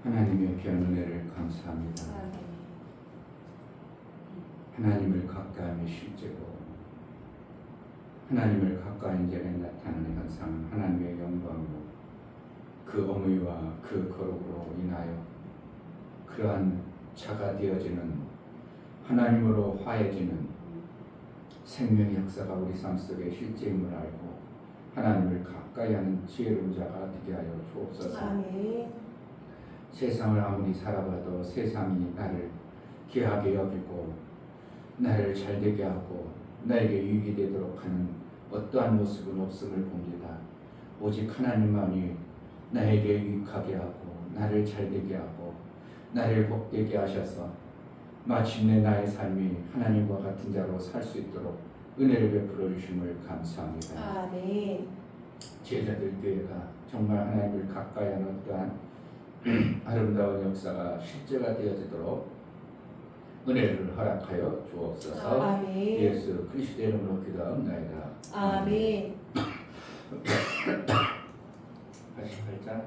하나님의 귀한 은혜를 감사합니다. 하나님을 가까이하며 실제로 하나님을 가까이 전에 나타나는 현상, 하나님의 영광으로 그 어머니와 그 거룩으로 인하여 그러한 자가 되어지는 하나님으로 화해지는 생명의 역사가 우리 삶 속에 실제임을 알고 하나님을 가까이하는 지혜로운 자가 되게 하여 주옵소서. 아멘. 세상을 아무리 살아봐도 세상이 나를 귀하게 여기고 나를 잘되게 하고 나에게 유익이 되도록 하는 어떠한 모습은 없음을 봅니다. 오직 하나님만이 나에게 유익하게 하고 나를 잘되게 하고 나를 복되게 하셔서 마침내 나의 삶이 하나님과 같은 자로 살 수 있도록 은혜를 베풀어 주심을 감사합니다. 아멘. 제자들 교회가 정말 하나님을 가까이 하는 어떠한 아름다운 역사가 실제가 되어지도록 은혜를 허락하여 주옵소서. 아멘. 예수 그리스도의 이름으로 기도하옵나이다. 아멘. 88장.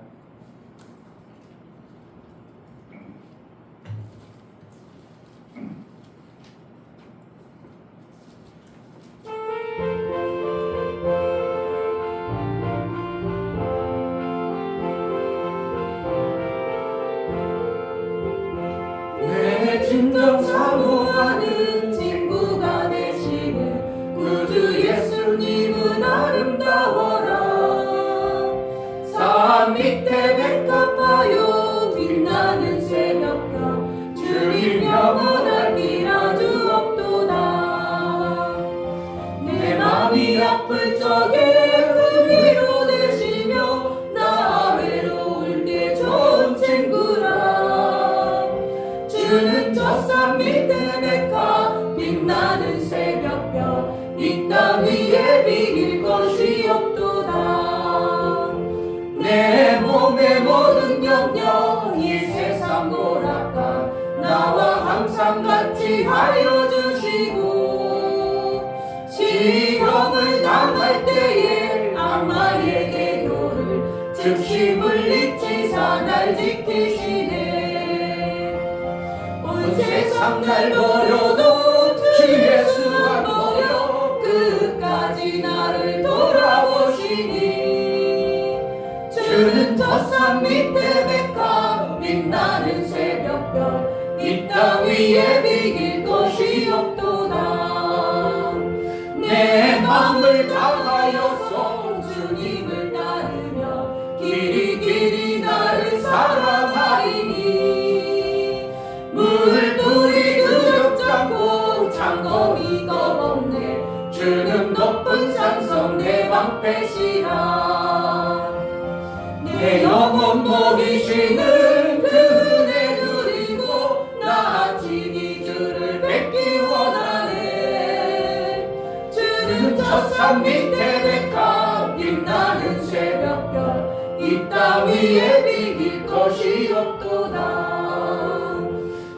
진정 사모하는 친구가 되시는 구주 예수님은 아름다워라. 산 밑에 백합화요 빛나는 새벽별 주님 영원할 길 아주 없도다. 내 맘이 아플 적에 그 위로 되시며 나 외로울 때 좋은 친구라. 주는 저 산 밑에 백합 빛나는 새벽별 이 땅 위에 비길 것이 없도다. 내 몸의 모든 영역 이 세상 오락가 나와 항상 같이 하여 주시고 시험을 당할 때에 악마의 계교를 즉시 물리치사 날 지키시네. 온 세상 날 버려도 주 예수 안 버려 끝까지 나를 돌아보시니. 주는 저 산 밑에 백합 빛나는 새벽별 이 땅 위에 비길 것이 없도다. 내 맘을 다하여서 주님을 따르며 길이 나를 사랑하리니. 물불이 두렵잖고 장검이 겁없네. 주는 높은 산성 내 방패시라. 내 영혼 먹이시는 그 은혜 누리고 나 진히 주를 뵙기 원하네. 주는 저 산 밑에 백합 빛나는 새벽별 이 땅 위에 비길 것이 없도다.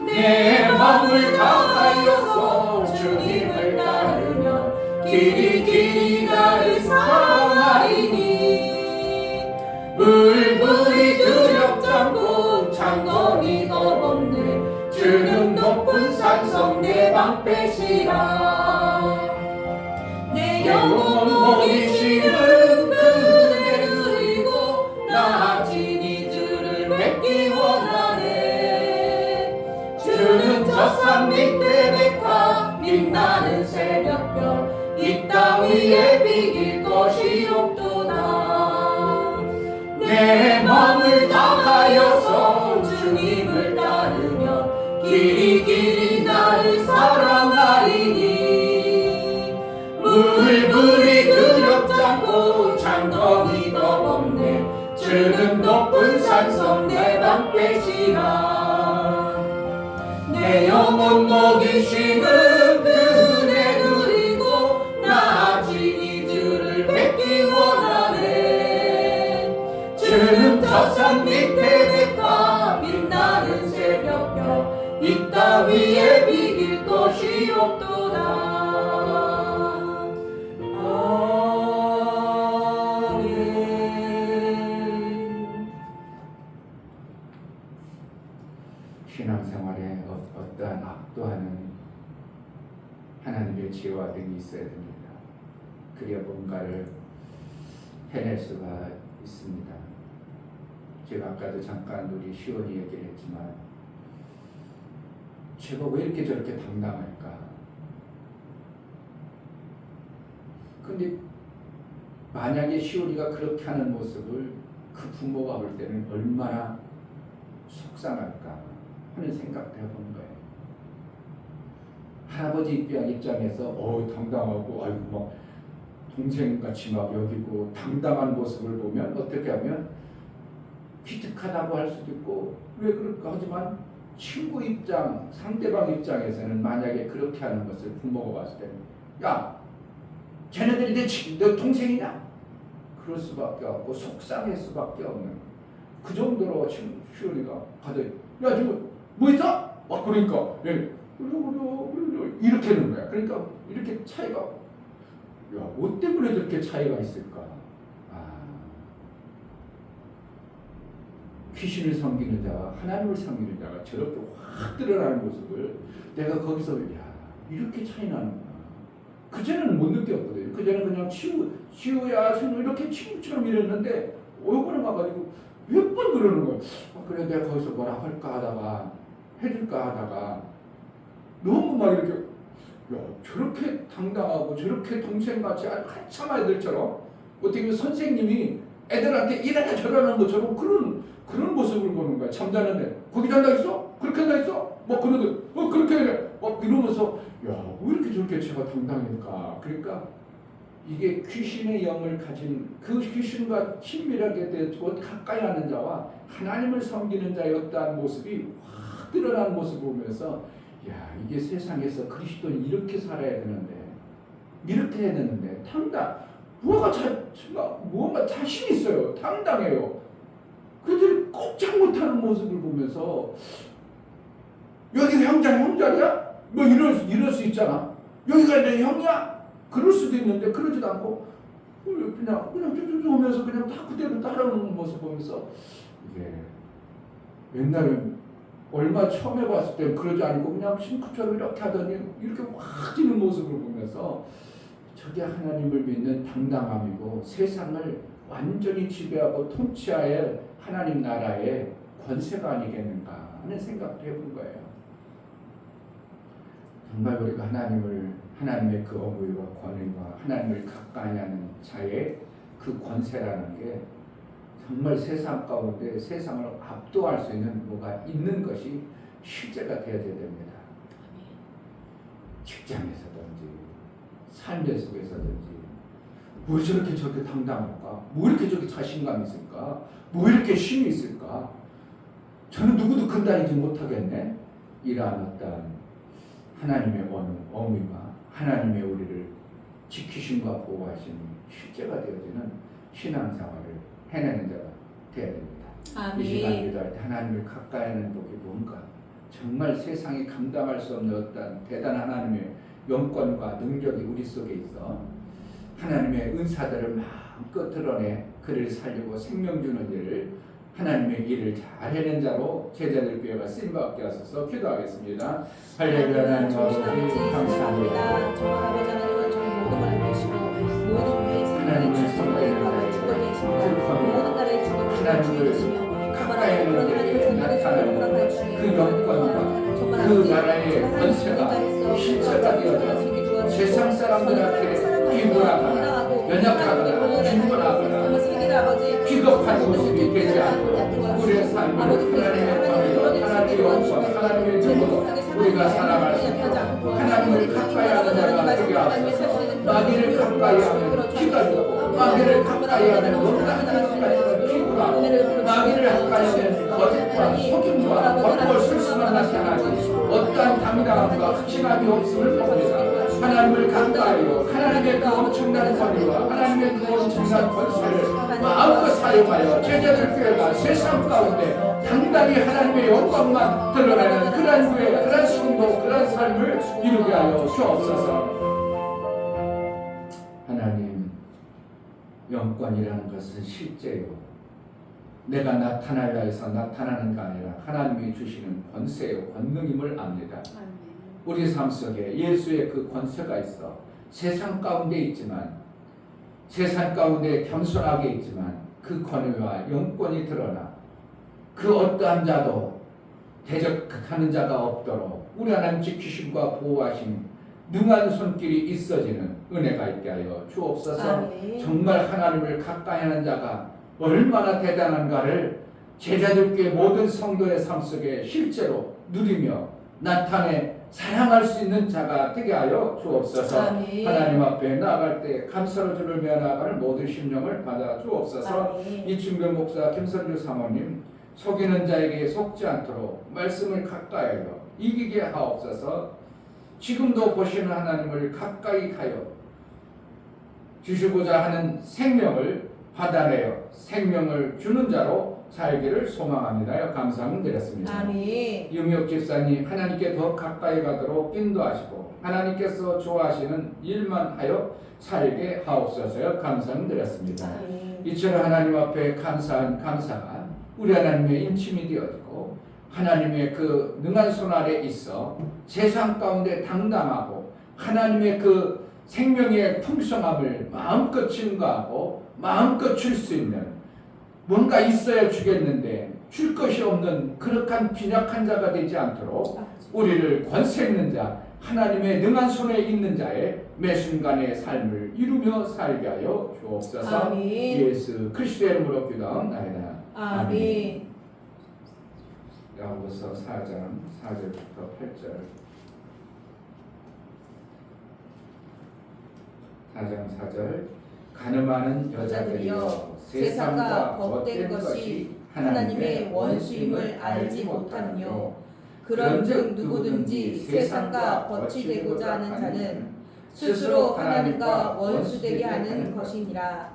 내 맘을 다하여서 주님을 따르며 길이 나를 사랑하리니. 물불이 두렵잖고 장검이 겁없네. 주는 높은 산성 내 방패시라. 내 영혼 먹이시는 그 은혜 누리고 나 진히 주를 뵙기 원하네. 주는 저 산 밑에 백합 빛나는 새벽별 이 땅 위에 비길 것이 없도다. 내 맘을 다하여서 주님을 따르며 길이 나를 사랑하리니. 물불이 두렵잖고 장검이 겁없네. 주는 높은 산성 내 방패시라. 내 영혼 먹이시는 그 은혜 누리고 나 진히 주를 뵙기 원하네. 주는 저 산 밑에 백합 빛나는 새벽별 이 땅 위에 비길 것이 없도다. 아멘. 신앙생활에 어떠한 압도하는 하나님의 지혜와 등이 있어야 됩니다. 그래야 뭔가를 해낼 수가 있습니다. 제가 아까도 잠깐 우리 시온이 얘기를 했지만 제가 왜 이렇게 저렇게 당당할까? 근데 만약에 시온이가 그렇게 하는 모습을 그 부모가 볼 때는 얼마나 속상할까 하는 생각도 해본 거예요. 할아버지 입장에서 당당하고 아이고 막 동생같이 막 여기고 당당한 모습을 보면 어떻게 하면 기특하다고 할 수도 있고 왜 그럴까 하지만 친구 입장, 상대방 입장에서는 만약에 그렇게 하는 것을 부모가 봤을 때는 야 쟤네들이 내 동생이냐? 그럴 수밖에 없고 속상할 수밖에 없는 그 정도로 시온이가 가더니 야 지금 뭐 있어? 막 그러니까 그래 이렇게 하는 거야. 그러니까 이렇게 차이가 뭐 때문에 저렇게 차이가 있을까? 귀신을 섬기는 자와 하나님을 섬기는 자가 저렇게 확 드러나는 모습을 내가 거기서 이렇게 차이 나는구나. 그전에는 못 느꼈거든요. 그전에는 그냥 치우야 이렇게 친구처럼 이랬는데 얼굴에 가가지고 몇 번 그러는 거예요. 그래 내가 거기서 뭐라 할까 하다가 해줄까 하다가 너무 막 이렇게 저렇게 당당하고 저렇게 동생같이 한참 아이들처럼 어떻게 보면 선생님이 애들한테 이래라 저러는 것처럼 그런 모습을 보는 거야. 잠자는데 거기 앉아 있어? 그렇게 앉아 있어? 막 그러듯 그렇게 해. 막 이러면서 왜 이렇게 저렇게 제가 당당할까? 그러니까 이게 귀신의 영을 가진 그 귀신과 친밀하게 되고 가까이 하는 자와 하나님을 섬기는 자의 어떠한 모습이 확 드러나는 모습을 보면서 이게 세상에서 그리스도는 이렇게 살아야 되는데 이렇게 해야 되는데 무언가 자신 있어요. 당당해요. 그들이 꼼짝 못하는 모습을 보면서 여기 형자리야? 뭐 이럴 수 있잖아. 여기가 내 형이야? 그럴 수도 있는데 그러지도 않고 그냥 쭈쭈쭈 하면서 그냥 다 그대로 따라오는 모습 보면서 이게 옛날에 얼마 처음 해봤을 때 그러지 않고 그냥 싱크처럼 이렇게 하더니 이렇게 확 지는 모습을 보면서 저게 하나님을 믿는 당당함이고 세상을 완전히 지배하고 통치할 하나님 나라의 권세가 아니겠는가 하는 생각도 해본 거예요. 정말 우리가 하나님의 그 어부와 권위와 하나님을 가까이 하는 자의 그 권세라는 게 정말 세상 가운데 세상을 압도할 수 있는 뭐가 있는 것이 실제가 되어야 됩니다. 직장에서든지 삶의 속에서든지 뭐 저렇게 당당할까? 뭐 이렇게 저렇게 자신감이 있을까? 뭐 이렇게 힘이 있을까? 저는 누구도 근다니지 못하겠네? 이러한 어떤 하나님의 어미와 하나님의 우리를 지키심과 보호하심이 실제가 되어지는 신앙생활을 해내는 자가 되어야 됩니다. 이 시간 기도할 때 하나님을 가까이 하는 복이 뭔가 정말 세상이 감당할 수 없는 어떤 대단한 하나님의 영권과 능력이 우리 속에 있어 하나님의 은사들을 마음껏 드러내 그를 살리고 생명 주는 일을 하나님의 일을 잘 해낸 자로 제자들 교회가 쓰임받게 하소서. 기도하겠습니다. 할렐루야. 하나님 아버지 감사합니다. 정말 아버지 하나님은 저희 모든 걸 알시고 모든 교회의 생명의 주권을 주고 계십니다. 모든 나라의 주권을 가지고 계시며 가까이 하는 데에 나타나는 그 영광과 그 나라의 권세가 실체가 되어서 세상 사람들한테 비굴하거나 연약하거나 죽어나거나 기겁한 모습이 되지 않고 우리의 삶을 하나님의 권위로 하나님의 영광 하나님의 능으로 우리가 살아갈 수 있고 하나님을 가까이 하는 자가 되게 하소서. 마귀를 가까이 하면 기다리고 마귀를 가까이 하면 농담하는 기구나 마귀를 가까이 하면 거짓과 속임과 겉벌 술수만 나타나지 어떠한 당당함과 확신함이 없음을 봅니다. 하나님을 가까이로 하나님의 그 엄청난 권위와 하나님의 그 엄청난 권세를 마음껏 사용하여 제자들 교회가 세상 가운데 당당히 하나님의 영광만 드러내는 그러한 교회, 그러한 성도, 그러한 삶을 이루게 하여 주옵소서. 하나님, 영권이라는 것은 실제요 내가 나타나려 해서 나타나는가 아니라 하나님이 주시는 권세요, 권능임을 압니다. 우리 삶 속에 예수의 그 권세가 있어 세상 가운데 있지만, 세상 가운데 겸손하게 있지만 그 권위와 영권이 드러나 그 어떠한 자도 대적하는 자가 없도록 우리 하나님 지키심과 보호하심 능한 손길이 있어지는 은혜가 있게 하여 주옵소서. 정말 하나님을 가까이 하는 자가 얼마나 대단한가를 제자들께 모든 성도의 삶 속에 실제로 누리며 나타내 사랑할 수 있는 자가 되게 하여 주옵소서. 하나님 앞에 나아갈 때 감사로 주를 위하여 나아가는 모든 심령을 받아 주옵소서. 이충변 목사, 김선주 사모님 속이는 자에게 속지 않도록 말씀을 가까이 하여 이기게 하옵소서. 지금도 보시는 하나님을 가까이 하여 주시고자 하는 생명을 받아내어 생명을 주는 자로 살기를 소망합니다. 감사함을 드렸습니다. 유미옥 집사님, 하나님께 더 가까이 가도록 인도하시고 하나님께서 좋아하시는 일만 하여 살게 하옵소서. 감사함을 드렸습니다. 이처럼 하나님 앞에 감사한 감사가 우리 하나님의 인침이 되어지고 하나님의 그 능한 손 아래 있어 세상 가운데 당당하고 하나님의 그 생명의 풍성함을 마음껏 증거하고 마음껏 줄 수 있는, 뭔가 있어야 주겠는데 줄 것이 없는 그렇게 빈약한 자가 되지 않도록 우리를 권세 있는 자, 하나님의 능한 손에 있는 자의 매 순간의 삶을 이루며 살게 하여 주옵소서. 예수 그리스도의 이름으로 기도하옵나이다. 아멘. 야고보서 4장 4절부터 8절. 4장 4절. 가늠하는 여자들이여 세상과 벗된 것이 하나님의 원수임을 알지 못하느뇨. 그런즉 누구든지 세상과 벗이 되고자 하는 자는 스스로 하나님과 원수되게 하는 것이니라.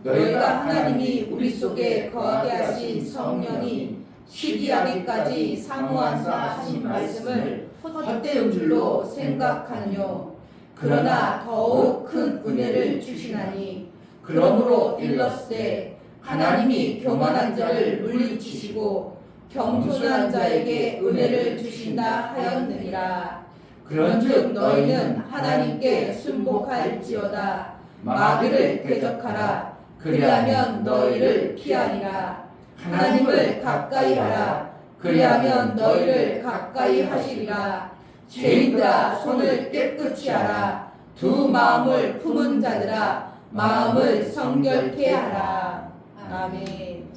너희가 하나님이 우리 속에 거하게 하신 성령이 시기하기까지 사모한다 하신 말씀을 헛된 줄로 생각하느뇨. 그러나 더욱 큰 은혜를 주시나니 그러므로 일렀으되 하나님이 교만한 자를 물리치시고 겸손한 자에게 은혜를 주신다 하였느니라. 그런즉 너희는 하나님께 순복할지어다. 마귀를 대적하라. 그리하면 너희를 피하리라. 하나님을 가까이 하라. 그리하면 너희를 가까이 하시리라. 죄인들아 손을 깨끗이 하라. 두 마음을 품은 자들아 마음을 성결케 하라. 아멘.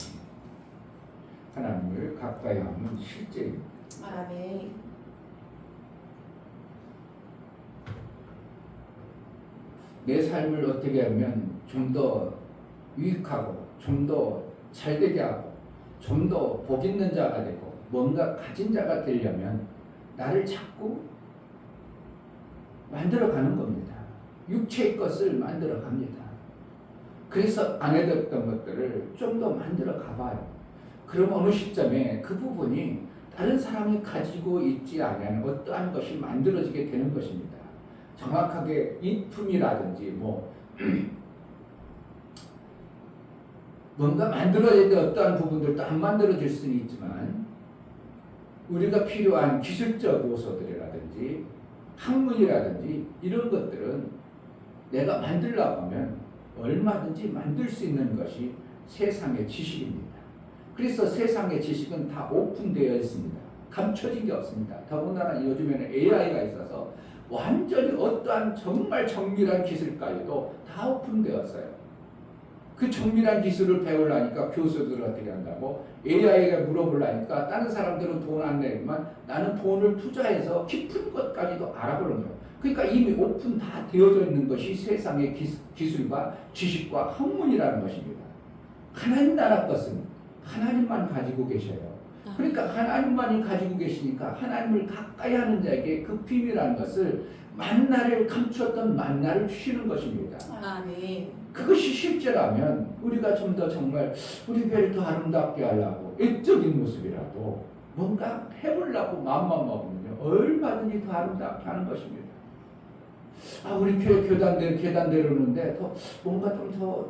하나님을 가까이 하면 실제입니다. 아멘. 내 삶을 어떻게 하면 좀 더 유익하고 좀 더 잘되게 하고 좀 더 복 있는 자가 되고 뭔가 가진 자가 되려면 나를 자꾸 만들어가는 겁니다. 육체의 것을 만들어갑니다. 그래서 안 해뒀던 것들을 좀 더 만들어 가봐요. 그럼 어느 시점에 그 부분이 다른 사람이 가지고 있지 않은 어떠한 것이 만들어지게 되는 것입니다. 정확하게 인품이라든지 뭔가 만들어야 될 어떠한 부분들도 안 만들어질 수는 있지만 우리가 필요한 기술적 요소들이라든지 학문이라든지 이런 것들은 내가 만들려고 하면 얼마든지 만들 수 있는 것이 세상의 지식입니다. 그래서 세상의 지식은 다 오픈되어 있습니다. 감춰진 게 없습니다. 더군다나 요즘에는 AI가 있어서 완전히 어떠한 정말 정밀한 기술까지도 다 오픈되었어요. 그 정밀한 기술을 배우려니까 교수들 어떻게 한다고 AI가 물어보려니까 다른 사람들은 돈 안 내지만 나는 돈을 투자해서 깊은 것까지도 알아보는 거예요. 그러니까 이미 오픈 다 되어져 있는 것이 세상의 기술과 지식과 학문이라는 것입니다. 하나님 나라 것은 하나님만 가지고 계셔요. 그러니까 하나님만이 가지고 계시니까 하나님을 가까이 하는 자에게 그 비밀이라는 것을 만나를 감추었던 만나를 주시는 것입니다. 아멘. 그것이 실제라면 우리가 좀 더 정말 우리 교회를 더 아름답게 하려고 애적인 모습이라도 뭔가 해보려고 마음만 먹으면요 얼마든지 더 아름답게 하는 것입니다. 우리 교회 계단 내려오는데 더 뭔가 좀 더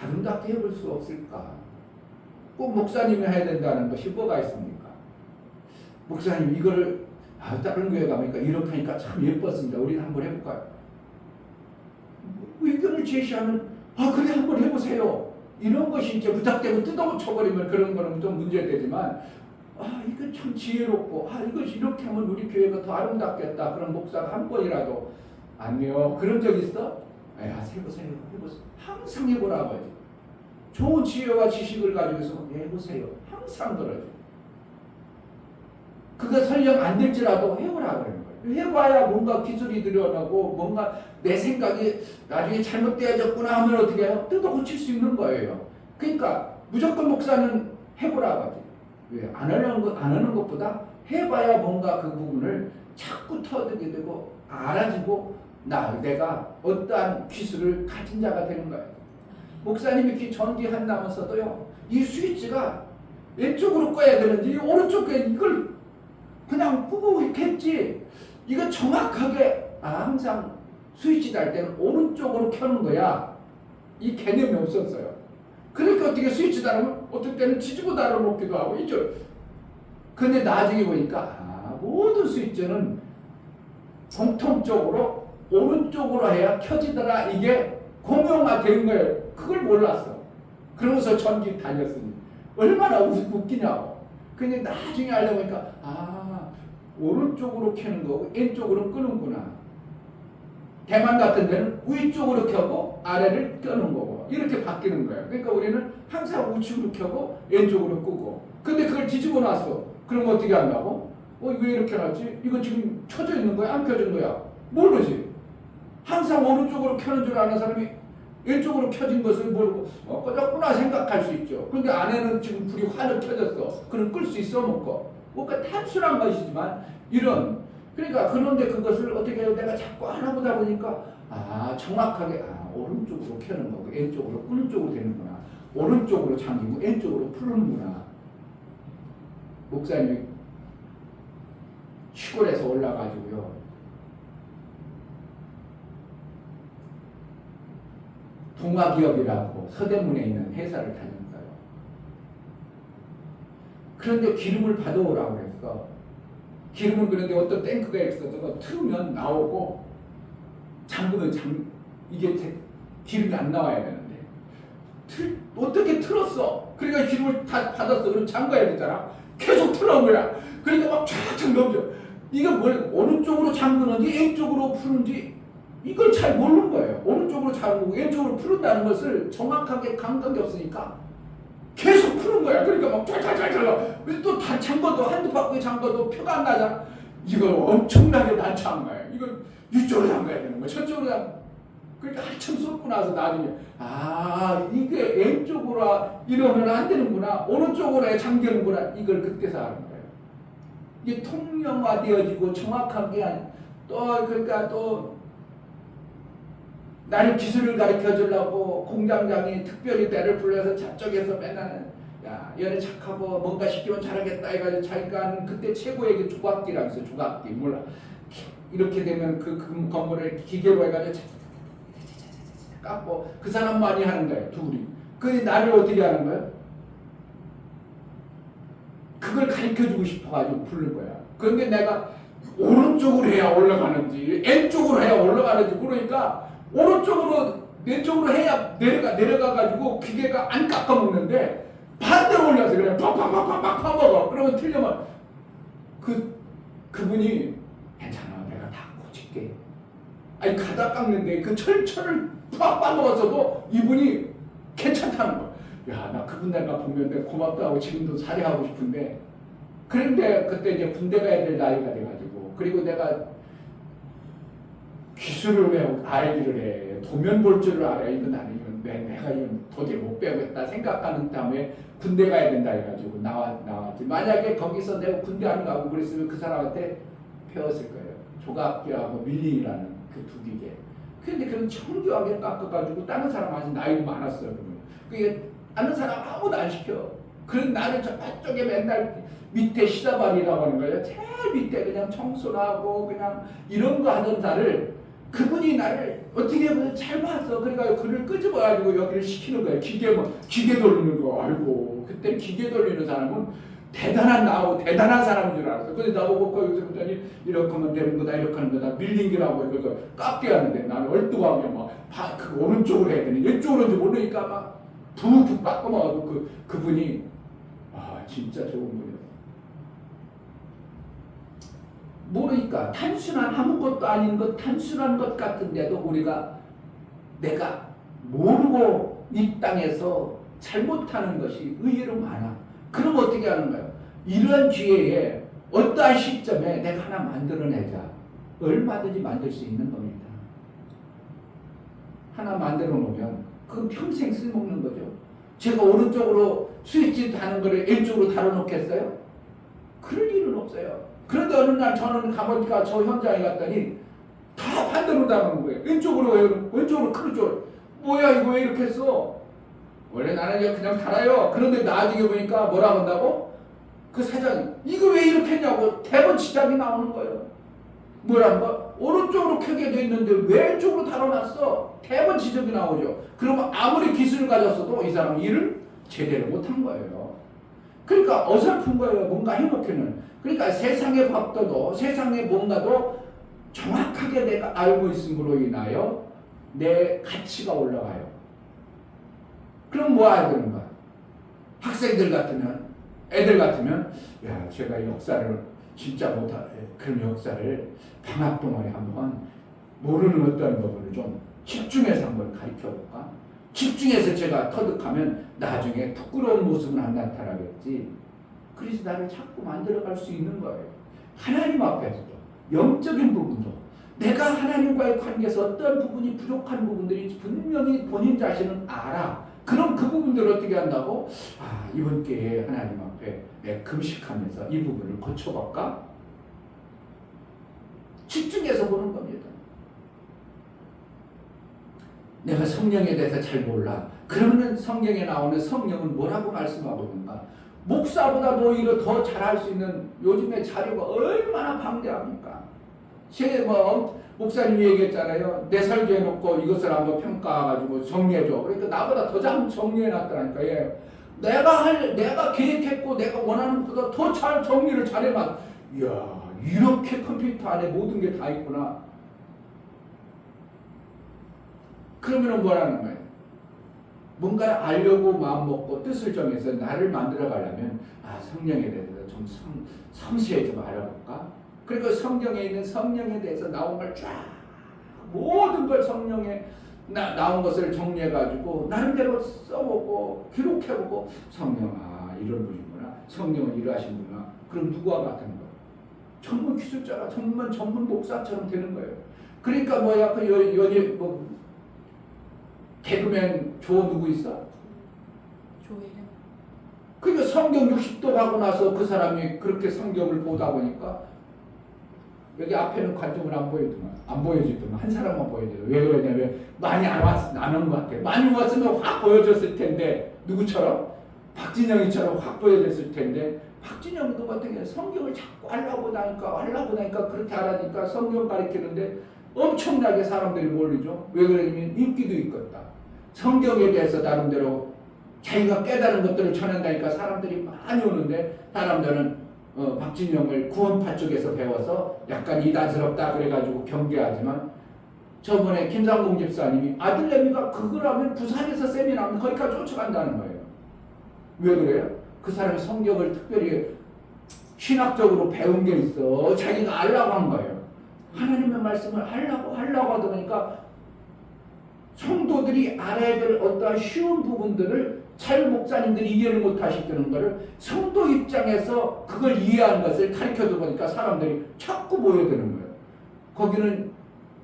아름답게 해볼 수 없을까? 꼭 목사님이 해야 된다는 것이 뭐가 있습니까? 목사님 이거를 다른 교회 가보니까 이렇게 하니까 참 예뻤습니다. 우리는 한번 해볼까요? 의견을 제시하면 그래 한번 해보세요. 이런 것이 이제 부탁되고 뜯어쳐버리면 그런 거는 좀 문제되지만 이거 참 지혜롭고 이거 이렇게 하면 우리 교회가 더 아름답겠다. 그런 목사가 한 번이라도 아니요. 그런 적 있어? 해보세요. 항상 해보라 아버지. 좋은 지혜와 지식을 가지고서 해보세요. 항상 그러죠. 그거 설령 안 될지라도 해보라 그러는 거예요. 해봐야 뭔가 기술이 늘어나고 뭔가 내 생각이 나중에 잘못되어졌구나 하면 어떻게 해요? 뜯어 고칠 수 있는 거예요. 그러니까 무조건 목사는 해보라 아버지. 왜? 안 하는 것보다 해봐야 뭔가 그 부분을 자꾸 터득이 되고 알아지고 내가 어떠한 기술을 가진 자가 되는 거예요. 목사님이 전기한다면서도요. 이 스위치가 왼쪽으로 꺼야 되는지 오른쪽에 이걸 그냥 끄고 했지. 이거 정확하게 항상 스위치 달 때는 오른쪽으로 켜는 거야. 이 개념이 없었어요. 그러니까 어떻게 스위치 달으면 어떨 때는 뒤집어 달아놓기도 하고 이쪽. 근데 나중에 보니까 모든 스위치는 공통적으로 오른쪽으로 해야 켜지더라. 이게 공용화된 거예요. 그걸 몰랐어. 그러면서 전기 다녔으니 얼마나 웃기냐고. 근데 나중에 알고 보니까 오른쪽으로 켜는 거고 왼쪽으로 끄는구나. 대만 같은 데는 위쪽으로 켜고 아래를 끄는 거고 이렇게 바뀌는 거예요. 그러니까 우리는 항상 우측으로 켜고 왼쪽으로 끄고. 근데 그걸 뒤집어 놨어. 그럼 어떻게 한다고? 왜 이렇게 놨지? 이거 지금 켜져 있는 거야? 안 켜진 거야? 모르지. 항상 오른쪽으로 켜는 줄 아는 사람이 왼쪽으로 켜진 것을 모르고 꺼졌구나 생각할 수 있죠. 그런데 안에는 지금 불이 환히 켜졌어. 그럼 끌 수 있어 먹고. 뭔가 단순한 것이지만 그러니까 그런데 그것을 어떻게 해요? 내가 자꾸 알아보다 보니까 정확하게 오른쪽으로 켜는 거고 왼쪽으로 끄는 쪽으로 되는구나. 오른쪽으로 잠기고 왼쪽으로 푸는구나. 목사님이 시골에서 올라가지고요. 동아기업이라고 서대문에 있는 회사를 다녔어요. 그런데 기름을 받아오라고 그랬어. 기름을 그런데 어떤 탱크가 있어서 틀으면 나오고 잠그면 이게 기름이 안 나와야 되는데 어떻게 틀었어? 그러니까 기름을 다 받았어. 그럼 잠가야 되잖아. 계속 틀어온 거야. 그러니까 막 쫙쫙 넘겨. 이거 오른쪽으로 잠그는지 왼쪽으로 푸는지 이걸 잘 모르는 거예요. 오른쪽으로 잠그고 왼쪽으로 푸른다는 것을 정확하게 감각이 없으니까 계속 푸는 거야. 그러니까 막 쫙쫙쫙쫙 또 다 잠궈도 한두 바퀴 잠궈도 표가 안 나잖아. 이걸 엄청나게 난처한 거예요. 이걸 이쪽으로 잠가야 되는 거야. 저쪽으로 그러니까 한참 쏟고 나서 나중에 이게 왼쪽으로 이러면 안 되는구나. 오른쪽으로 잠기는구나. 이걸 그때서 아는 거예요. 이게 통념화되어지고 정확하게 그러니까 나를 기술을 가르쳐 주려고 공장장이 특별히 때를 불러서 저쪽에서 맨날 얘네 착하고 뭔가 시키면 잘하겠다 해가지고 자기가 하는 그때 최고의 게 조각기라고 있어요. 조각기 몰라. 이렇게 되면 그 건물을 기계로 해가지고 깎고 그 사람만이 하는 거예요. 둘이. 근데 나를 어떻게 하는 거예요? 그걸 가르쳐주고 싶어가지고 부른 거야. 그런데 내가 오른쪽으로 해야 올라가는지 왼쪽으로 해야 올라가는지 모르니까 오른쪽으로 왼쪽으로 해야 내려가가지고 기계가 안 깎아먹는데 반대로 올려서 그냥 팍팍팍팍 파먹어. 그러면 틀려면 그분이 괜찮아 내가 다 고칠게. 가다 깎는데 그 철을 팍 빠먹었어도 이분이 괜찮다는 거야. 나 그분 내가 보면 내가 고맙다고 지금도 살해하고 싶은데 그런데 그때 이제 군대 가야 될 나이가 돼가지고 그리고 내가 기술을 왜 알기를 해. 도면 볼 줄을 알아야 이건 아니면 내가 이건 도저히 못 배우겠다 생각하는 다음에 군대 가야 된다 해가지고 나왔지. 만약에 거기서 내가 군대 안 가고 그랬으면 그 사람한테 배웠을 거예요. 조각기하고 밀링이라는 그 두 기계. 근데 그런 정교하게 깎아가지고 다른 사람한테 나이도 많았어요. 그게 다른 사람 아무도 안 시켜. 그런 나를 저쪽에 맨날 밑에 시다발이라고 하는 거예요. 제일 밑에 그냥 청소를 하고 그냥 이런 거 하던 나를 그분이 나를 어떻게 보면 잘 봤어. 그러니까 그를 끄집어가지고 여기를 시키는 거예요. 기계 돌리는 거. 아이고, 그때 기계 돌리는 사람은 대단한 나하고 대단한 사람인 줄 알았어. 근데 나보고 거기서 보더니 이렇게 하면 되는 거다, 이렇게 하는 거다. 밀링기라고 그거 깎게 하는데 나는 얼뚱하게 그 오른쪽으로 해야 되니 왼쪽으로인지 모르니까 막 툭툭 바꿔먹어도 그분이 진짜 좋은 분이었어. 모르니까 단순한 아무것도 아닌 것, 단순한 것 같은데도 내가 모르고 이 땅에서 잘못하는 것이 의외로 많아. 그럼 어떻게 하는 거예요? 이런 기회에 어떠한 시점에 내가 하나 만들어내자. 얼마든지 만들 수 있는 겁니다. 하나 만들어 놓으면 그건 평생 쓸모없는 거죠. 제가 오른쪽으로 스위치 다는 거를 왼쪽으로 다뤄놓겠어요? 그럴 일은 없어요. 그런데 어느 날 저는 가보니까 저 현장에 갔더니 다 반대로 다루는 거예요. 왼쪽으로 그렇죠. 뭐야 이거 왜 이렇게 했어? 원래 나는 그냥 달아요. 그런데 나중에 보니까 뭐라고 한다고? 그 사장이 이거 왜 이렇게 했냐고 대번 지적이 나오는 거예요. 뭐라는 거? 오른쪽으로 켜게 돼 있는데 왼쪽으로 달아놨어. 대번 지적이 나오죠. 그러면 아무리 기술을 가졌어도 이 사람은 일을 제대로 못한 거예요. 그러니까 어설픈 거예요. 뭔가 해놓기는. 그러니까 세상의 법도도 세상의 뭔가도 정확하게 내가 알고 있음으로 인하여 내 가치가 올라가요. 그럼 뭐 해야 되는가? 애들 같으면 야 제가 역사를 진짜 못하네. 그런 역사를 방학 동안에 한번 모르는 어떤 부분을 좀 집중해서 한번 가르쳐볼까? 집중해서 제가 터득하면 나중에 부끄러운 모습은 안 나타나겠지. 그래서 나를 자꾸 만들어갈 수 있는 거예요. 하나님 앞에서도 영적인 부분도 내가 하나님과의 관계에서 어떤 부분이 부족한 부분들이 분명히 본인 자신은 알아. 그럼 그 부분들을 어떻게 한다고? 이번 기회에 하나님 앞에 내 금식하면서 이 부분을 고쳐볼까? 집중해서 보는 겁니다. 내가 성령에 대해서 잘 몰라. 그러면 성경에 나오는 성령은 뭐라고 말씀하고 있는가? 목사보다도 오히려 더 잘할 수 있는 요즘에 자료가 얼마나 방대합니까? 목사님이 얘기했잖아요. 내 설교해놓고 이것을 한번 평가해가지고 정리해줘. 그러니까 나보다 더 잘 정리해놨더라니까. 예. 내가 계획했고 내가 원하는 것보다 더 잘 정리를 잘해만. 이야, 이렇게 컴퓨터 안에 모든 게 다 있구나. 그러면 뭐라는 거예요? 뭔가를 알려고 마음먹고 뜻을 정해서 나를 만들어 가려면 성령에 대해서 좀 섬세히 좀 알아볼까? 그리고 성경에 있는 성령에 대해서 나온 걸 쫙 모든 걸 성령에 나온 것을 정리해가지고 나름대로 써보고 기록해보고 성령 이런 분이구나. 성령은 일하시는구나. 그럼 누구와 같은 거야? 전문 기술자가 전문 목사처럼 되는 거예요. 그러니까 개그맨 조 누구 있어? 조혜련. 그러니까 성경 60도 가고 나서 그 사람이 그렇게 성경을 보다 보니까 여기 앞에는 관중을 안 보여주더만 한 사람만 보여줘요. 왜 그러냐면 많이 안 온 것 같아. 많이 왔으면 확 보여줬을 텐데 누구처럼? 박진영이처럼 확 보여줬을 텐데 박진영도 같은 경우 성경을 자꾸 하려고 나니까 그렇게 하라니까 성경 가르치는데 엄청나게 사람들이 몰리죠. 왜 그러냐면 인기도 있겠다. 성경에 대해서 나름대로 자기가 깨달은 것들을 전한다니까 사람들이 많이 오는데 사람들은 박진영을 구원파 쪽에서 배워서 약간 이단스럽다 그래가지고 경계하지만 저번에 김상봉 집사님이 아들내미가 그걸 하면 부산에서 세미나하면 거기까지 쫓아간다는 거예요. 왜 그래요? 그 사람이 성경을 특별히 신학적으로 배운 게 있어. 자기가 알라고 한 거예요. 하나님의 말씀을 하려고 하다 보니까 성도들이 알아야 될 어떠한 쉬운 부분들을 잘 목사님들이 이해를 못 하시는 것을 성도 입장에서 그걸 이해한 것을 가르쳐주다 보니까 사람들이 자꾸 모여드는 거예요. 거기는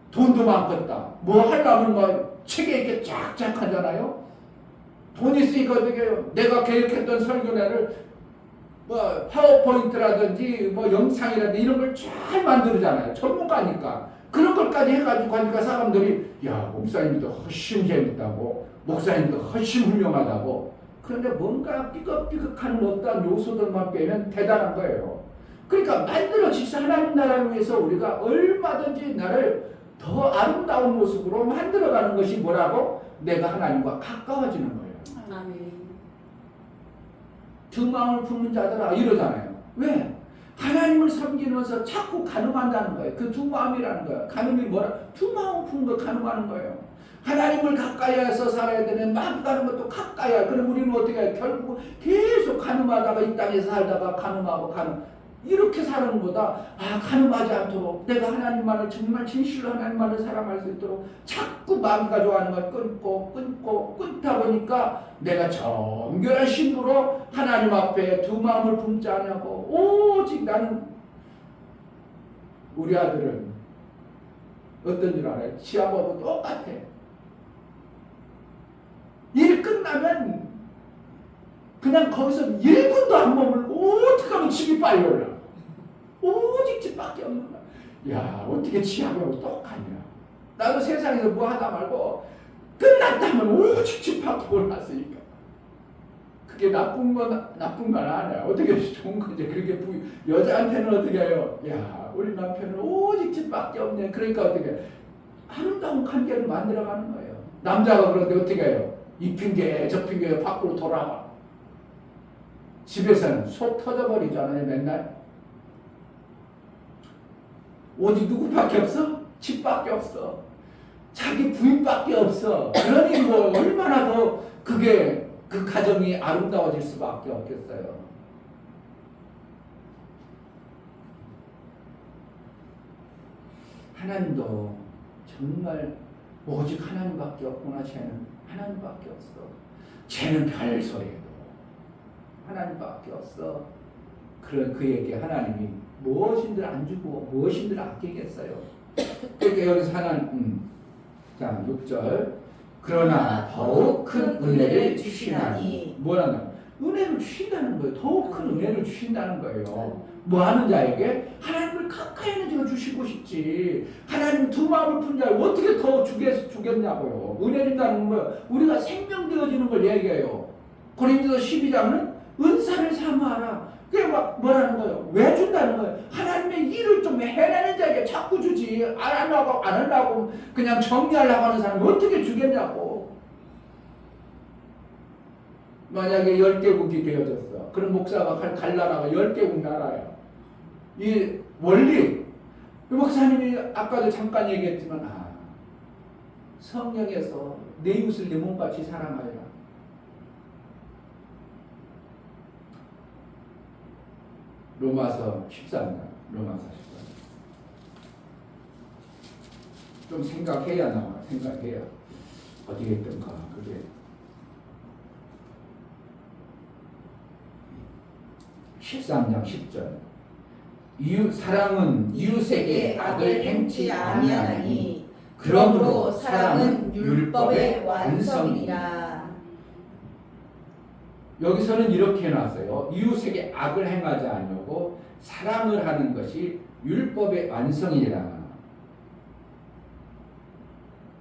돈도 많겠다. 뭐 하려면 책에 이렇게 쫙쫙 하잖아요. 돈 있으니까 어떻게 해요? 내가 계획했던 설교회를 파워포인트라든지 영상이라든지 이런 걸 잘 만들잖아요. 전문가니까. 그런 것까지 해가지고 하니까 사람들이 목사님도 훨씬 재밌다고 목사님도 훨씬 훌륭하다고. 그런데 뭔가 삐걱삐걱하는 어떠한 요소들만 빼면 대단한 거예요. 그러니까 만들어지신 하나님 나라를 위해서 우리가 얼마든지 나를 더 아름다운 모습으로 만들어가는 것이 뭐라고? 내가 하나님과 가까워지는 거예요. 아멘. 두 마음을 품는 자들아 이러잖아요. 왜? 하나님을 섬기면서 자꾸 가늠한다는 거예요. 그 두 마음이라는 거예요. 가늠이 뭐라? 두 마음 품는 거 가늠하는 거예요. 하나님을 가까이 해서 살아야 되는 마음 가는 것도 가까이야. 그럼 우리는 어떻게 해요? 결국 계속 가늠하다가 이 땅에서 살다가 가늠하고 가늠. 이렇게 사는 것보다 가늠하지 않도록 내가 하나님만을 정말 진실로 하나님만을 사랑할 수 있도록 자꾸 마음가 좋아하는 걸 끊고 끊다 보니까 내가 정결한 신부로 하나님 앞에 두 마음을 품지 않냐고 오직 나는 우리 아들은 어떤 줄 알아요? 지아버하고 똑같아. 일 끝나면 그냥 거기서 1분도 안 머물고 어떻게 하면 집이 빨리 올라. 오직 집밖에 없는 거야. 야 어떻게 지하고 똑같냐. 나도 세상에서 뭐 하다 말고 끝났다면 오직 집밖에 올랐으니까. 그게 나쁜 건 아니야. 어떻게 좋은 거지. 그렇게 여자한테는 어떻게 해요. 야 우리 남편은 오직 집밖에 없네. 그러니까 어떻게 아름다운 관계를 만들어가는 거예요. 남자가 그런데 어떻게 해요. 이 핑계 저 핑계 밖으로 돌아가. 집에서는 속 터져버리잖아요. 맨날 오직 누구밖에 없어? 집밖에 없어. 자기 부인밖에 없어. 그러니 뭐 얼마나 더 그게 그 가정이 아름다워질 수밖에 없겠어요. 하나님도 정말 오직 하나님밖에 없구나. 쟤는 하나님밖에 없어. 쟤는 별소리도 하나님밖에 없어. 그런 그에게 하나님이 무엇인들 안 주고 무엇인들 아끼겠어요. 그러니까 여기서 하나님 자 6절 그러나 더욱 큰 은혜를 주시나니 뭐라나 은혜를 주신다는 거예요. 더욱 큰 은혜를 주신다는 거예요. 뭐 하는 자에게? 하나님을 가까이 하는 자가 주시고 싶지. 하나님 두 마음을 푼 자를 어떻게 더 주겠냐고요. 은혜 준다는 건 우리가 생명 되어지는 걸 얘기해요. 고린도서 12장은 은사를 사모하라. 그게 뭐라는 거예요? 왜 준다는 거예요? 하나님의 일을 좀 해내는 자에게 자꾸 주지. 안 하려고 그냥 정리하려고 하는 사람이 어떻게 주겠냐고. 만약에 10개국이 되어졌어. 그럼 목사가 갈 나라가 10개국 나라예요. 이 원리. 목사님이 아까도 잠깐 얘기했지만 성령에서 내 이웃을 내 몸같이 사랑하라. 로마서 13장. 로마서 13장. 좀 생각해야 나와. 생각해야. 어떻게 했던가. 그게. 13장 10절. 사랑은 이웃에게 악을 행치 아니하나니 그러므로 사랑은 율법의 완성이라. 여기서는 이렇게 해놨어요. 이웃에게 악을 행하지 않으려고 사랑을 하는 것이 율법의 완성이라.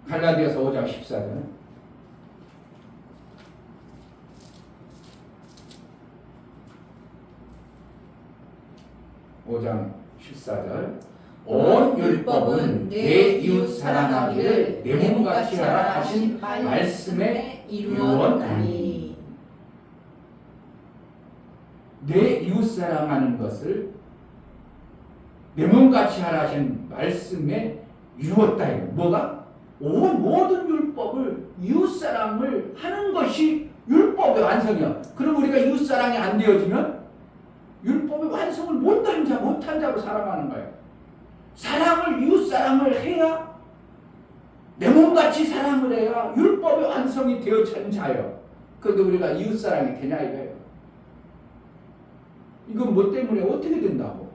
갈라디아서 5장 14절. 5장 14절. 온 율법은 내 이웃 사랑하기를 내 몸같이 하라 하신 말씀에 이루었나니. 내 이웃 사랑하는 것을 내 몸같이 하라 하신 말씀에 이루었다. 뭐가? 모든 율법을 이웃 사랑을 하는 것이 율법의 완성이야. 그럼 우리가 이웃 사랑이 안 되어지면 율법의 완성을 못한 자로 살아가는 거예요. 사랑을 이웃 사랑을 해야 내 몸같이 사랑을 해야 율법의 완성이 되어진 자예요. 그런데 우리가 이웃 사랑이 되냐 이거예요. 이건 뭐 때문에 어떻게 된다고?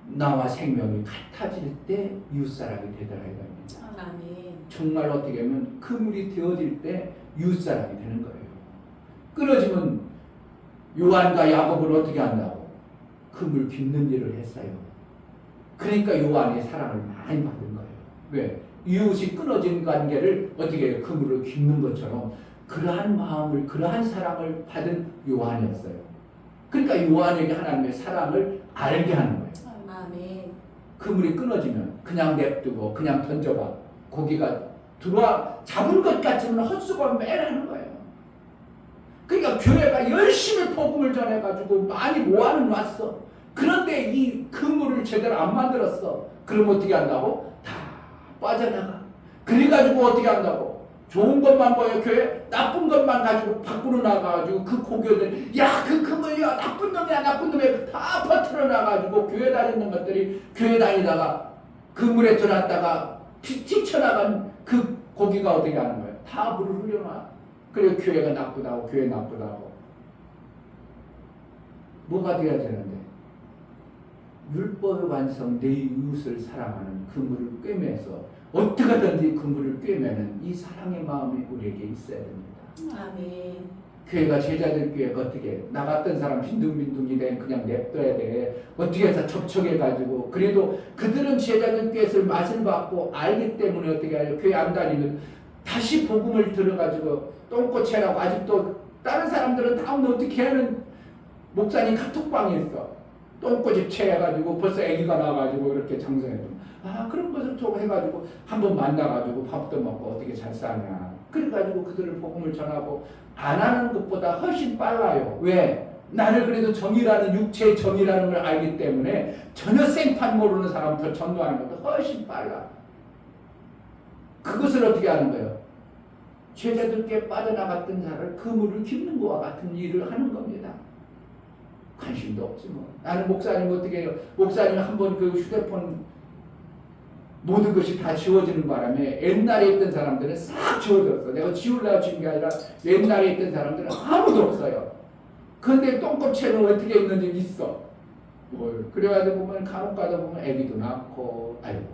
나와 생명이 같아질 때 이웃사랑이 되더라 이겁니다. 아멘. 정말 어떻게 하면 그물이 되어질 때 이웃사랑이 되는 거예요. 끊어지면 요한과 야곱을 어떻게 한다고? 그물 빚는 일을 했어요. 그러니까 요한이 사랑을 많이 받은 거예요. 왜? 이웃이 끊어진 관계를 어떻게 해요? 그물을 빚는 것처럼 그러한 마음을 그러한 사랑을 받은 요한이었어요. 그러니까 요한에게 하나님의 사랑을 알게 하는 거예요. 아멘. 그물이 끊어지면 그냥 냅두고 그냥 던져봐. 고기가 들어와 잡은 것 같지만 헛수고 매일 하는 거예요. 그러니까 교회가 열심히 복음을 전해가지고 많이 모아는 왔어. 그런데 이 그물을 제대로 안 만들었어. 그럼 어떻게 한다고? 다 빠져나가. 그래가지고 어떻게 한다고? 좋은 것만 보여 교회, 나쁜 것만 가지고 밖으로 나가가지고 그 고교들 야 그 그물이야 나쁜 놈이야 나쁜 놈이야 다 퍼트려 나가지고 교회 다니는 것들이 교회 다니다가 그물에 들어갔다가 튀쳐나간 그 고기가 어떻게 하는 거예요? 다 물을 흘려놔. 그리고 교회가 나쁘다고 교회 나쁘다고 뭐가 돼야 되는데 율법의 완성 내 이웃을 사랑하는 그물을 꿰매서 어떻게든지 그물을 꿰매는 이 사랑의 마음이 우리에게 있어야 됩니다. 아멘. 교회가 제자들 교회가 어떻게 나갔던 사람 빈둥빈둥이 된 그냥 냅둬야 돼. 어떻게 해서 접촉해가지고 그래도 그들은 제자들 교회에서 맛을 받고 알기 때문에 어떻게 하냐 교회 안 다니면 다시 복음을 들어가지고 똥꼬채라고 아직도 다른 사람들은 다 어떻게 하는 목사님 카톡방에 있어. 똥꼬집 채해가지고 벌써 아기가 나가지고 이렇게 장성해도 그런 것을 좀 해가지고 한번 만나가지고 밥도 먹고 어떻게 잘 사냐. 그래가지고 그들을 복음을 전하고 안 하는 것보다 훨씬 빨라요. 왜? 나를 그래도 정이라는 육체의 정이라는 걸 알기 때문에 전혀 생판 모르는 사람부터 전도하는 것도 훨씬 빨라. 그것을 어떻게 하는 거예요? 제자들께 빠져나갔던 자를 그물을 깁는 것과 같은 일을 하는 겁니다. 관심도 없지 뭐. 나는 목사님 어떻게 해요? 목사님 한번 그 휴대폰 모든 것이 다 지워지는 바람에 옛날에 있던 사람들은 싹 지워졌어. 내가 지우려고 지운 게 아니라 옛날에 있던 사람들은 아무도 없어요. 그런데 똥꼬채는 어떻게 있는지 있어. 그래가지고 보면 간혹 가다 보면 애기도 낳고 아이고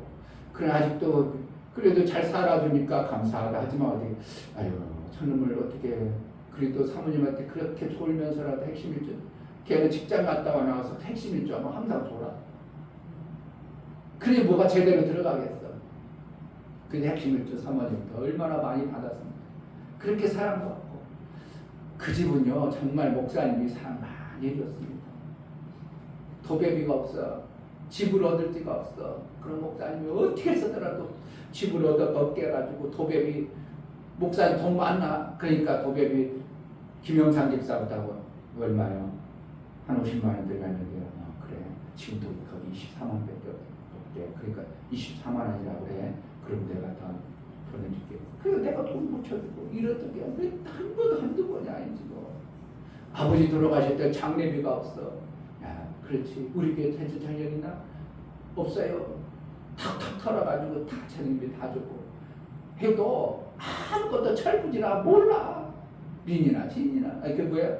그래 아직도 그래도 잘 살아주니까 감사하다 하지만 어디 아이고 저놈을 어떻게 그래도 사모님한테 그렇게 졸면서라도 핵심 일주 걔는 직장 갔다 와 나와서 핵심 일주 하면 항상 졸아. 그래 뭐가 제대로 들어가겠어. 근데 핵심 일주 사모님부터 얼마나 많이 받았습니까. 그렇게 사랑받고 그 집은요 정말 목사님이 사랑 많이 해줬습니다. 도배비가 없어. 집을 얻을 데가 없어. 그런 목사님이 어떻게 해서더라도 집을 얻게 해가지고 도배비 목사님 돈 많나? 그러니까 도배비 김영상 집사보다 얼마요? 한 50만 원 들어갔는데요. 그래 지금도 거기 24만 밖에 없대. 그러니까 24만 원이라고 그래. 그럼 내가 다 보내줄게. 그래서 내가 돈 붙여주고 이랬더니 한 번도 한두 번이 아니지 뭐. 아버지 돌아가실 때 장례비가 없어. 야 그렇지 우리 교회 텐트 장력 있나? 없어요. 탁탁 털어가지고 다 장례비 다 주고 해도 아무것도 철부지나 몰라. 민이나 진이나 그게 뭐야?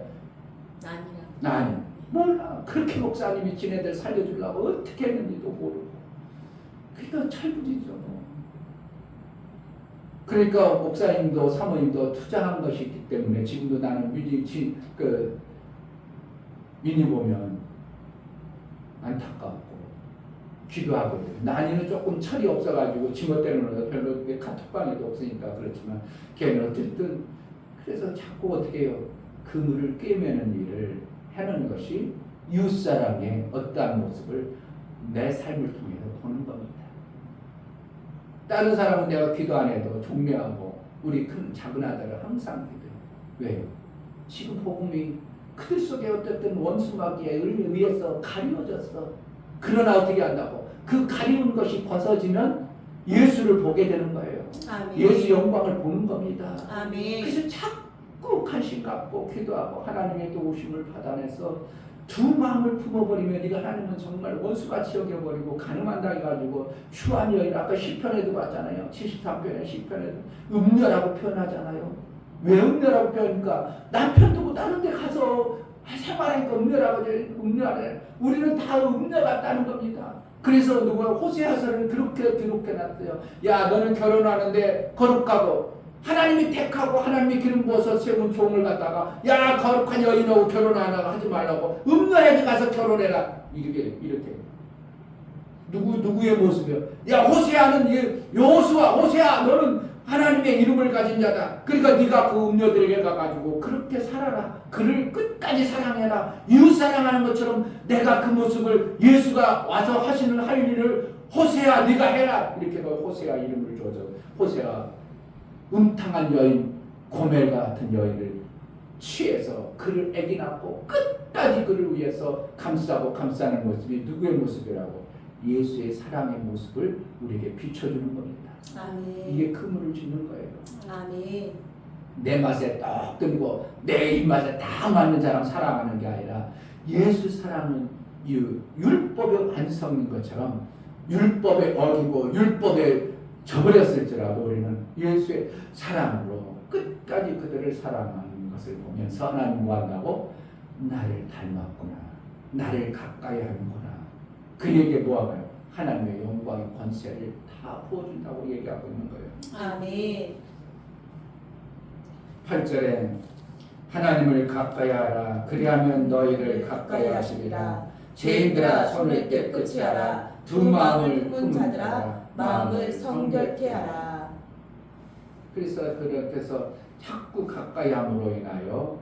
난이 몰라. 그렇게 목사님이 지네들 살려주려고 어떻게 했는지도 모르고 그러니까 철부지죠. 그러니까 목사님도 사모님도 투자한 것이 있기 때문에 지금도 나는 미니 보면 안타깝고 기도하거든요. 난이는 조금 철이 없어가지고 지멋대로는 별로 카톡방에도 없으니까 그렇지만 걔는 어쨌든 그래서 자꾸 어떻게 해요? 그물을 꿰매는 일을 해놓은 것이 이웃사랑의 어떠한 모습을 내 삶을 통해서 보는 겁니다. 다른 사람은 내가 기도 안 해도 종례하고 우리 큰 작은 아들을 항상 기도해요. 왜요? 지금 복음이 그들 속에 어쨌든 원수마귀에 의해서 가리워졌어. 그러나 어떻게 한다고? 그 가리운 것이 벗어지면 예수를 보게 되는 거예요. 아멘. 예수 영광을 보는 겁니다. 아멘. 그래서 자꾸 관심 갖고 기도하고 하나님의 도우심을 받아내서 두 마음을 품어버리면 네가 하나님은 정말 원수같이 여겨버리고 가늠한다 해가지고 추한 여인 아까 시편에도 봤잖아요. 73편에 시편에도 음녀라고 표현하잖아요. 왜 음녀라고 표현하니까 남편 두고 다른 데 가서 생활하니까 음녀하네. 우리는 다 음녀 같다는 겁니다. 그래서 누가 호세아서를 그렇게 놨어요. 야 너는 결혼하는데 거룩하고 하나님이 택하고 하나님이 기름 부어서 세운 종을 갖다가 야 거룩한 여인하고 결혼하라고 하지 말라고 음녀에게 가서 결혼해라 이렇게 누구의 모습이요? 야 호세아는 호세아 너는 하나님의 이름을 가진 자다. 그러니까 네가 그 음녀들에게 가가지고 그렇게 살아라. 그를 끝까지 사랑해라. 이웃 사랑하는 것처럼 내가 그 모습을 예수가 와서 하시는 할 일을 호세야 네가 해라 이렇게 호세아 이름을 줘서 호세아 음탕한 여인 고멜 같은 여인을 취해서 그를 애기 낳고 끝까지 그를 위해서 감싸고 감싸는 모습이 누구의 모습이라고? 예수의 사랑의 모습을 우리에게 비춰주는 겁니다. 아멘. 이게 그물을 짓는 거예요. 아멘. 내 맛에 딱 들고 내 입맛에 딱 맞는 사람 사랑하는 게 아니라 예수 사랑은 율법의 완성인 것처럼 율법에 어기고 율법에 저버렸을지라도 우리는 예수의 사랑으로 끝까지 그들을 사랑하는 것을 보면서 하나님과 한다고 나를 닮았구나, 나를 가까이 하는구나. 그에게 뭐하고요? 하나님의 영광의 권세를 다 부어준다고 얘기하고 있는 거예요. 아멘. 8절에 하나님을 가까이 하라. 그리하면 너희를 가까이 하시리라. 죄인들아 손을 깨끗이 하라. 두 마음을 품은 자들아 마음을 성결케 하라. 그래서 그렇게서 자꾸 가까이 함으로 인하여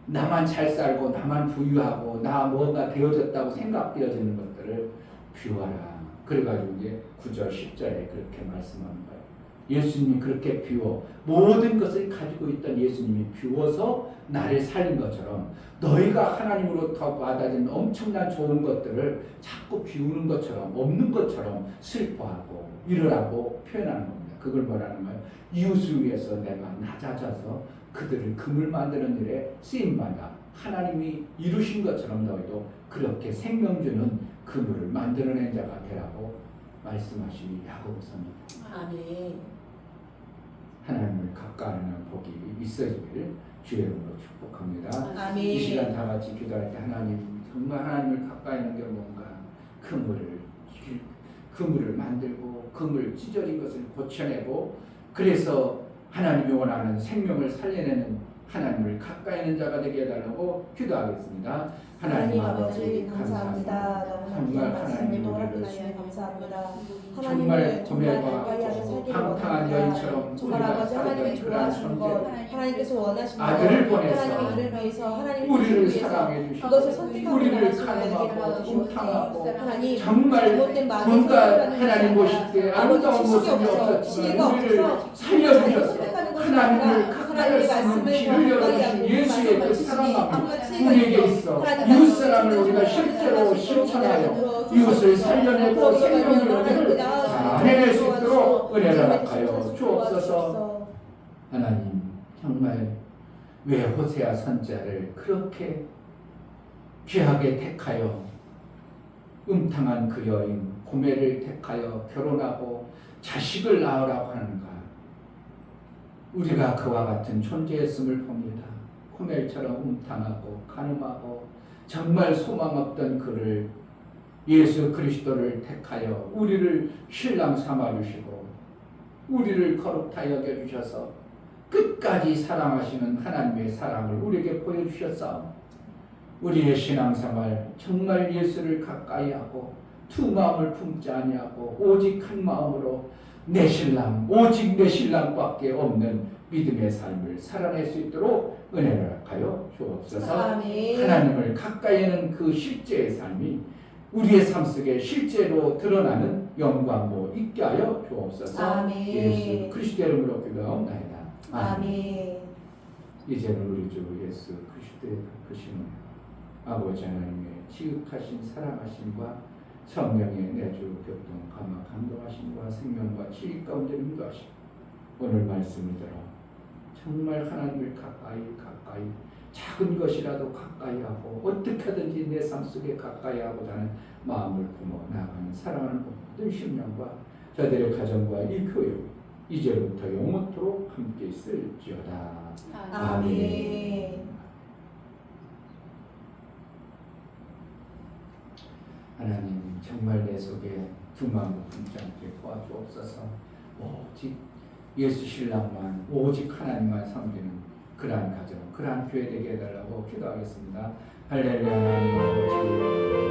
나만 잘 살고 나만 부유하고 나 뭔가 되어졌다고 생각되어지는 것들을 비워라. 그래가지고 이제 9절 10절에 그렇게 말씀하는 거예요. 예수님이 그렇게 비워 모든 것을 가지고 있던 예수님이 비워서 나를 살린 것처럼 너희가 하나님으로부터 받아진 엄청난 좋은 것들을 자꾸 비우는 것처럼 없는 것처럼 슬퍼하고 이러라고 표현하는 겁니다. 그걸 뭐라는 거예요? 이웃을 위해서 내가 낮아져서 그들을 금을 만드는 일에 쓰임받아 하나님이 이루신 것처럼 너희도 그렇게 생명 주는 그물을 만들어낸 자가 되라고 말씀하신 야고보서입니다. 아멘. 하나님을 가까이 하는 복이 있어지길 주의 이름으로 축복합니다. 아멘. 이 시간 다 같이 기도할 때 하나님 정말 하나님을 가까이 하는 게 뭔가 그물을 만들고 그물 찢어진 것을 고쳐내고 그래서 하나님이 원하는 생명을 살려내는 하나님을 가까이 하는 자가 되게 해달라고 기도하겠습니다. 하나님 아버지 감사합니다. 정말 하나님 우리를 감사합니다. 정말 고멜과 가까이 하셔서 살기를 방탕한 원합니다. 여인처럼 정말 아버지 하나님이 살던 그러한 좋아하시는 것, 존재 하나님께서 원하시는 것, 아들을 보내서 하나님의 일을 위해서 하나님의 우리를 뜻을 위해서 사랑해 주시고 그것을 선택하고 우리를 나가시는 가늠하고 하나님의 음탕하고 하나님 정말 잘못된 마음이 뭔가 생겨나는 하나님 것이 보실 때 아버지 아름다운 지식이 모습이 없어, 없었지만 지혜가 우리를 없어서 살려주셔서 선택하는 것이 하나님을 아니라 가까이 하나님의 하시는 말씀을 길을 열어주신 예수의 그 사랑함이 우리에게 있어 이웃 사랑을 우리가 실제로 실천하여 이웃을 살려내고 생명을 얻기를 다 해낼 수 있도록 은혜를 허락하여 주옵소서. 하나님 정말 왜 호세아 선자를 그렇게 귀하게 택하여 음탕한 그 여인 고멜을 택하여 결혼하고 자식을 낳으라고 하는가? 우리가 그와 같은 존재였음을 봅니다. 고멜처럼 음탕하고 가늠하고 정말 소망 없던 그를 예수 그리스도를 택하여 우리를 신랑 삼아주시고 우리를 거룩하게 여겨주셔서 끝까지 사랑하시는 하나님의 사랑을 우리에게 보여주셨사옵니다. 우리의 신앙생활 정말 예수를 가까이 하고 두 마음을 품지 아니하고 오직 한 마음으로 내 신랑 오직 내 신랑밖에 없는 믿음의 삶을 살아낼 수 있도록 은혜를 하여 주옵소서. 아멘. 하나님을 가까이 하는 그 실제의 삶이 우리의 삶 속에 실제로 드러나는 영광도 있게 하여 주옵소서. 아멘. 예수 그리스도 이름으로 기도하옵나이다. 아멘. 이제는 우리 주 예수 그리스도의 크신 아버지 하나님의 지극하신 사랑하심과 성령의 내주 교통 감화 감동하심과 생명과 지혜 가운데 인도하심 오늘 말씀을 들어 정말 하나님을 가까이 작은 것이라도 가까이 하고 어떻게든지 내 삶 속에 가까이 하고자 하는 마음을 품어 나아가는 사랑하는 모든 심령과 저들의 가정과 이 교육 이제부터 영원토록 함께 있을지어다. 아멘. 하나님 정말 내 속에 두 마음을 품지 않게 도와주옵소서. 오직 예수 신랑만 오직 하나님만 섬기는 그러한 가정 그러한 교회 되게 해달라고 기도하겠습니다. 할렐루야. 하나님 아버지